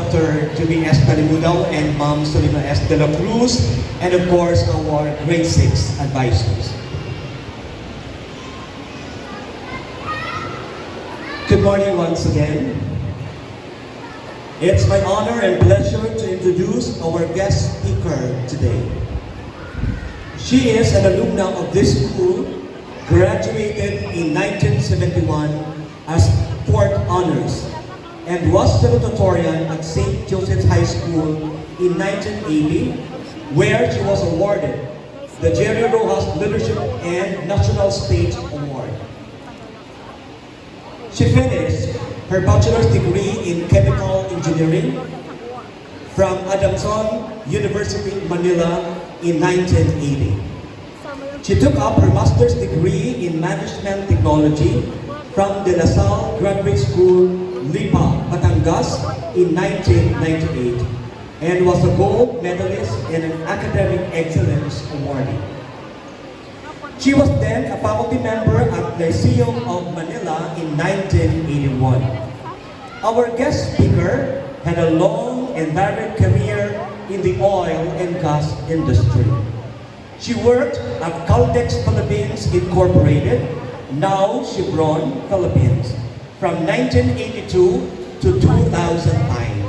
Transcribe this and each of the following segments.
Dr. Julie S. Talimudao and Ma'am Solima S. De La Cruz, and of course our grade 6 advisors. Good morning once again. It's my honor and pleasure to introduce our guest speaker today. She is an alumna of this school, graduated in 1971 as Fourth Honors, and was salutatorian at St. Joseph's High School in 1980, where she was awarded the Jerry Rojas Leadership and National Stage Award. She finished her bachelor's degree in chemical engineering from Adamson University, Manila in 1980. She took up her master's degree in management technology from De La Salle Graduate School, Lipa, Batangas in 1998, and was a gold medalist and an academic excellence awardee. She was then a faculty member at Lyceum of Manila in 1981. Our guest speaker had a long and varied career in the oil and gas industry. She worked at Caltex Philippines Incorporated, now Chevron Philippines, from 1982 to 2009.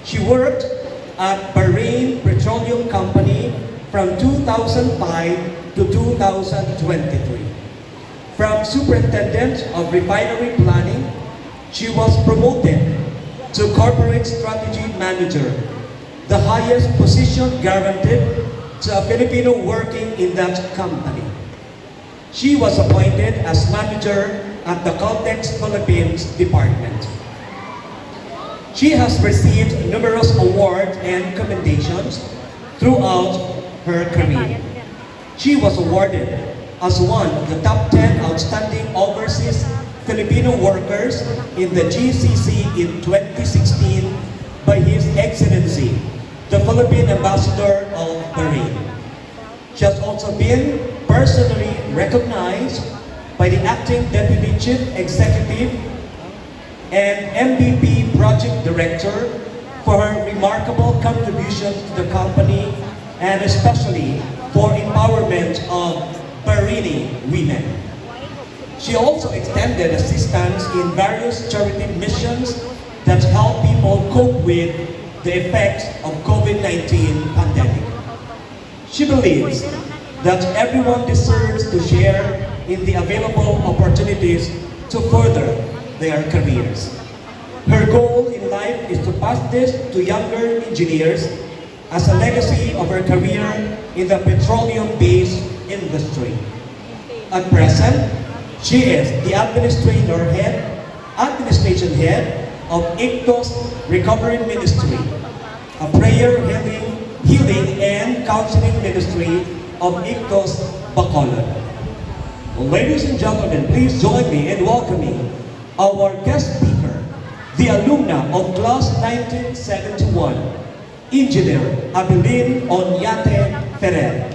She worked at Bahrain Petroleum Company from 2005 to 2023. From Superintendent of Refinery Planning, she was promoted to Corporate Strategy Manager, the highest position guaranteed to a Filipino working in that company. She was appointed as manager at the Caltex Philippines Department. She has received numerous awards and commendations throughout her career. She was awarded as one of the top 10 outstanding overseas Filipino workers in the GCC in 2016 by His Excellency, the Philippine Ambassador of Bahrain. She has also been personally recognized by the Acting Deputy Chief Executive and MVP Project Director for her remarkable contributions to the company and especially for empowerment of Bahraini women. She also extended assistance in various charity missions that help people cope with the effects of COVID-19 pandemic. She believes that everyone deserves to share in the available opportunities to further their careers. Her goal in life is to pass this to younger engineers as a legacy of her career in the petroleum-based industry. At present, she is the administration head of Ictus Recovery Ministry, a prayer, healing and counseling ministry of Ictus Bacolod. Well, ladies and gentlemen, please join me in welcoming our guest speaker, the alumna of Class 1971, Engineer Abilin Onyate Ferrer.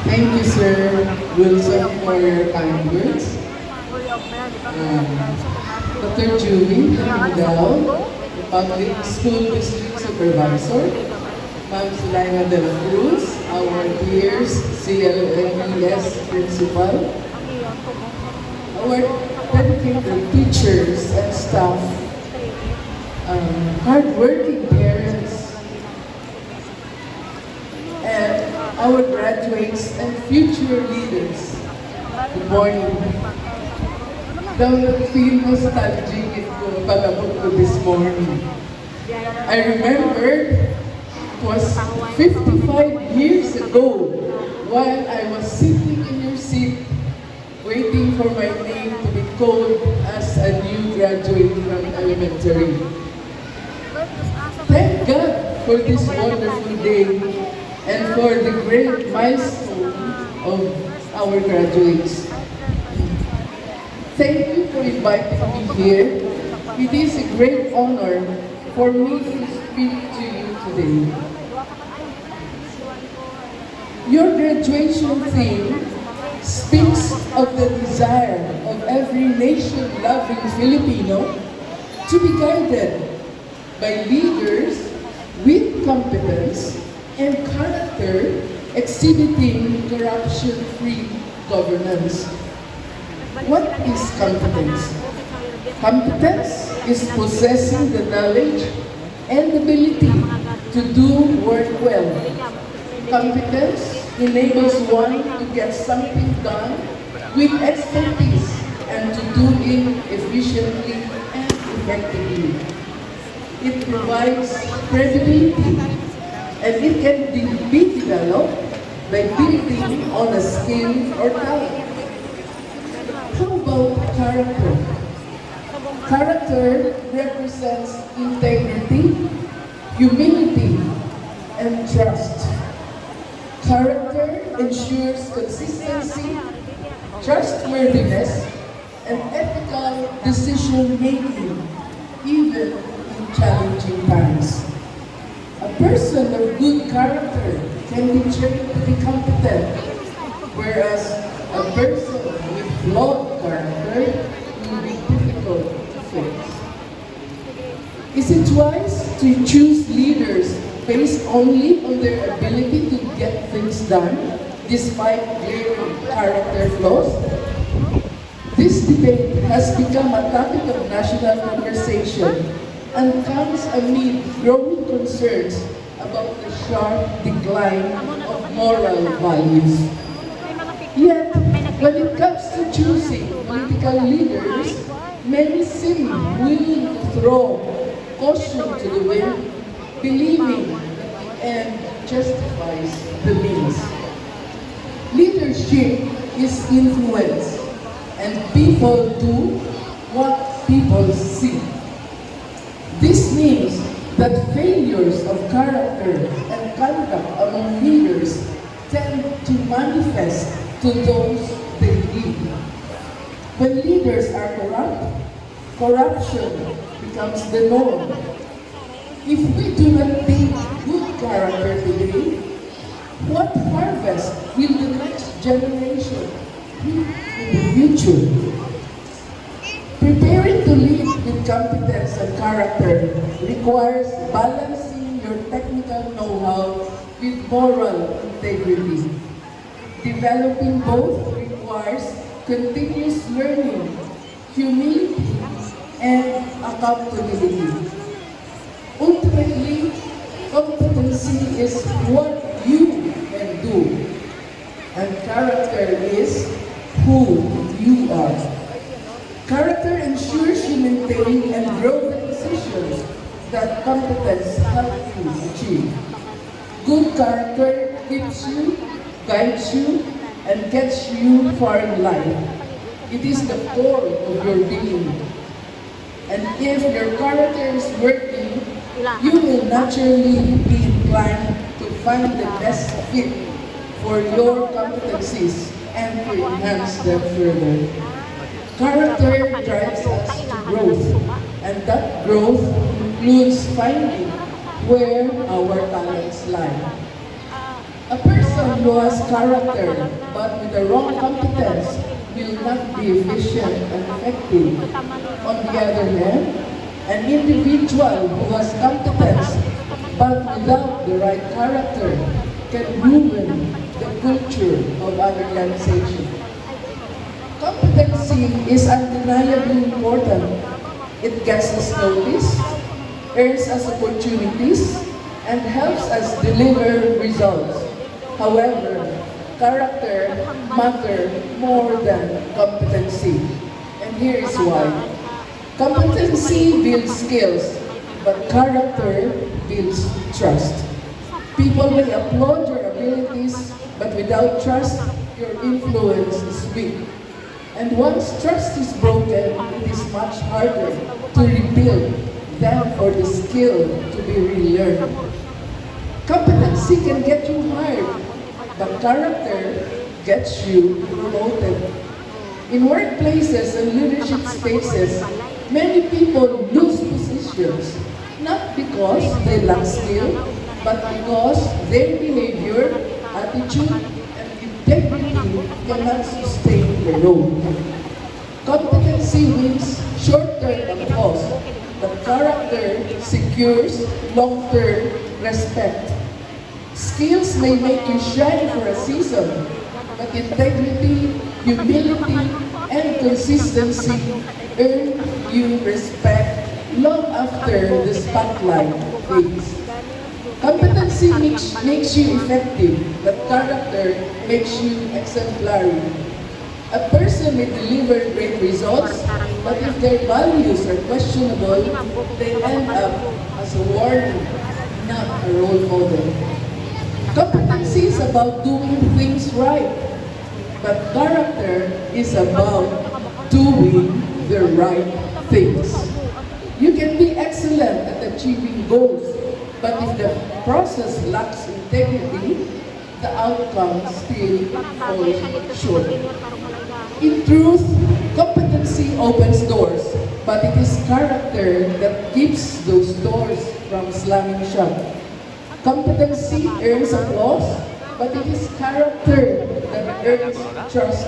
Thank you, Sir Wilson, for your kind words. Dr. Julie Talimudao, the Public School District Supervisor, Ma'am Solima De La Cruz, our dear CLNES Principal, our dedicated teachers and staff, hardworking parents, and our graduates and future leaders. Good morning. Don't feel nostalgic kung pag-abot ko this morning. I remembered it was 55 years ago while I was sitting in your seat waiting for my name to be called as a new graduate from elementary. Thank God for this wonderful day and for the great milestone of our graduates. Thank you for inviting me here. It is a great honor for me to speak to you today. Your graduation theme speaks of the desire of every nation-loving Filipino to be guided by leaders with competence and character exhibiting corruption-free governance. What is competence? Competence is possessing the knowledge and ability to do work well. Competence enables one to get something done with expertise and to do it efficiently and effectively. It provides credibility and it can be developed by building on a skill or talent. How about character? Character represents integrity, humility, and trust. Character ensures consistency, trustworthiness, and ethical decision-making, even in challenging times. A person of good character can be trained to be competent, whereas a person with flawed character will be difficult to fix. Is it wise to choose leaders based only on their ability to get things done, despite glaring character flaws? This debate has become a topic of national conversation and comes amid growing concerns about the sharp decline of moral values. Yet, when it comes to choosing political leaders, many seem willing to throw caution to the wind, believing and justifies the means. Leadership is influence, and people do what people see. This means that failures of character and conduct among leaders tend to manifest to those they lead. When leaders are corrupt, corruption becomes the norm. If we do not take good character today, what harvest will the next generation reap in the future? Preparing to lead with competence and character requires balancing your technical know-how with moral integrity. Developing both requires continuous learning, humility, and accountability. Ultimately, competency is what you can do, and character is who you are. Character ensures you maintain and grow the positions that competence helps you achieve. Good character keeps you, guides you, and gets you far in life. It is the core of your being. And if your character is working, you will naturally be inclined to find the best fit for your competencies and to enhance them further. Character drives us to growth, and that growth includes finding where our talents lie. A person who has character but with the wrong competence will not be efficient and effective. On the other hand, an individual who has competence but without the right character can ruin the culture of an organization. Competency is undeniably important. It gets us noticed, earns us opportunities, and helps us deliver results. However, character matters more than competency. And here is why. Competency builds skills, but character builds trust. People may applaud your abilities, but without trust, your influence is weak. And once trust is broken, it is much harder to rebuild than for the skill to be relearned. Competency can get you hired, but character gets you promoted. In workplaces and leadership spaces, many people lose positions, not because they lack skill, but because their behavior, attitude, the road. Competency wins short-term applause, but character secures long-term respect. Skills may make you shine for a season, but integrity, humility, and consistency earn you respect long after the spotlight fades. Competency makes you effective, but character makes you exemplary. A person may deliver great results, but if their values are questionable, they end up as a warning, not a role model. Competency is about doing things right, but character is about doing the right things. You can be excellent at achieving goals, but if the process lacks integrity, the outcome still falls short. In truth, competency opens doors, but it is character that keeps those doors from slamming shut. Competency earns applause, but it is character that earns trust.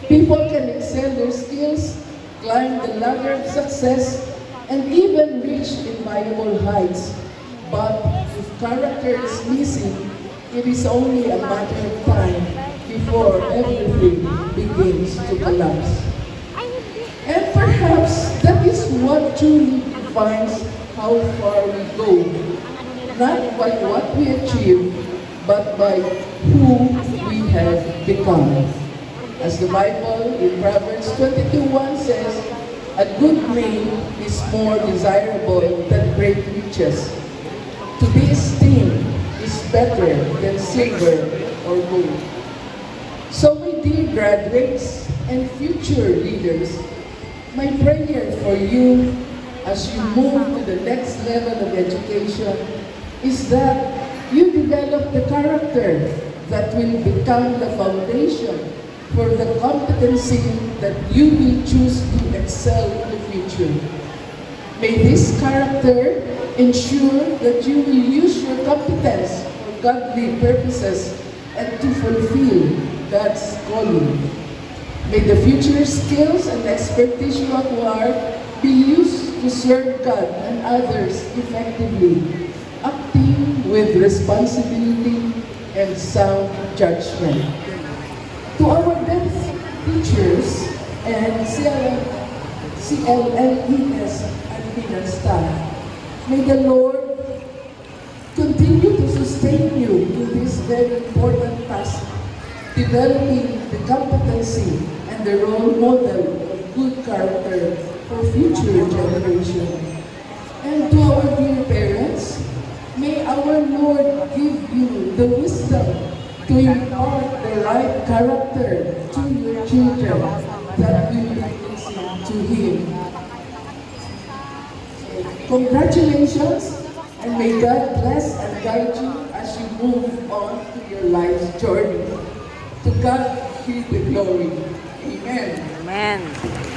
People can excel their skills, climb the ladder of success, and even reach admirable heights. But if character is missing, it is only a matter of time before everything begins to collapse. And perhaps that is what truly defines how far we go. Not by what we achieve, but by who we have become. As the Bible in Proverbs 22:1 says, a good name is more desirable than great riches. To be esteemed is better than silver or gold. So my dear graduates and future leaders, my prayer for you as you move to the next level of education is that you develop the character that will become the foundation for the competency that you will choose to excel in the future. May this character ensure that you will use your competence for godly purposes and to fulfill God's calling. May the future skills and expertise you acquire be used to serve God and others effectively, acting with responsibility and sound judgment. To our deaf teachers and CLNES admin staff, may the Lord continue to sustain you in this very important task, developing the competency and the role model of good character for future generations. And to our dear parents, may our Lord give you the wisdom to impart the right character to your children that will be pleasing to Him. Congratulations, and may God bless and guide you as you move on to your life's journey. To God be the glory. Amen. Amen.